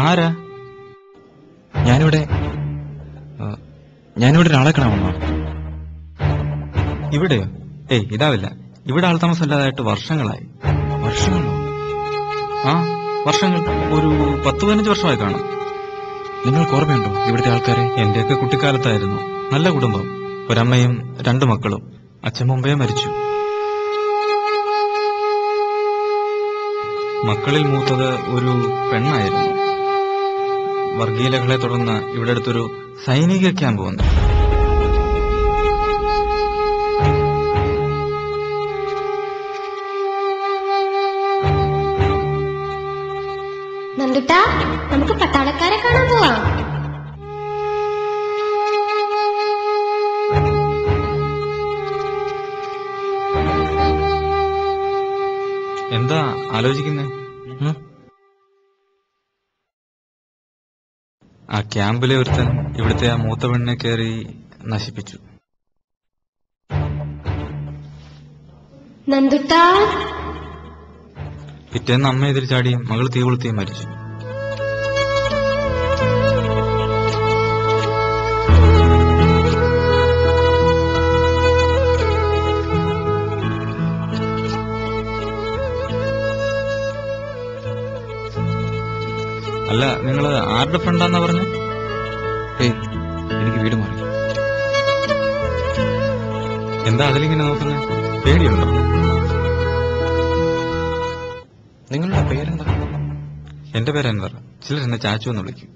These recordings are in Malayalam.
ആരാ? ഞാനിവിടെ ഒരാളെ കാണാമെന്നോ? ഇവിടെയോ? ഏയ് ഇതാവില്ല. ഇവിടെ ആൾ താമസം ഇല്ലാതായിട്ട് വർഷങ്ങളായി. വർഷങ്ങളോ? ആ വർഷങ്ങൾ, ഒരു 10-15 വർഷമായി കാണും. നിങ്ങൾക്ക് ഓർമ്മയുണ്ടോ ഇവിടുത്തെ ആൾക്കാരെ? എന്റെയൊക്കെ കുട്ടിക്കാലത്തായിരുന്നു. നല്ല കുടുംബം, ഒരമ്മയും 2 മക്കളും. അച്ഛൻ മുമ്പേ മരിച്ചു. മക്കളിൽ മൂത്തത് ഒരു പെണ്ണായിരുന്നു. വർഗീയതകളെ തുടർന്ന് ഇവിടെ അടുത്തൊരു സൈനിക ക്യാമ്പ് വന്നു. നന്ദുട്ടാ, നമുക്ക് പട്ടാളക്കാരെ കാണാൻ പോവാം. എന്താ ആലോചിക്കുന്നേ? ആ ക്യാമ്പിലെ ഒരുത്തൻ ഇവിടുത്തെ ആ മൂത്ത പെണ്ണിനെ കയറി നശിപ്പിച്ചു. നന്ദുട്ടാ, പിറ്റേന്ന് അമ്മ എതിർ ചാടിയും മകൾ തീ കൊളുത്തിയും മരിച്ചു. അല്ല, നിങ്ങള് ആരുടെ ഫ്രണ്ടാന്നാ പറഞ്ഞു? എനിക്ക് വീട് മാറി. എന്താ അതിലിങ്ങനെ നോക്കുന്നേ? പേടിയുണ്ടോ? നിങ്ങളുടെ പേരെന്താ? എന്റെ പേര് അൻവർ. ചിലർ എന്നെ ചാച്ചു എന്ന് വിളിക്കും.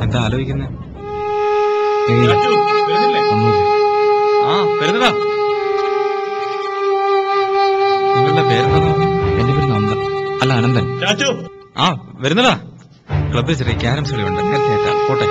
എന്താ ആലോചിക്കുന്നേ? ആ വരുന്നതാ. നിങ്ങളുടെ പേരെന്താ? എന്റെ പേര് നന്ദൻ. അല്ല, അനന്തൻ. ആ വരുന്നതാ. ക്ലബിൽ ചെറിയ ക്യാരംസ് കളിയുണ്ട്. പോട്ടെ.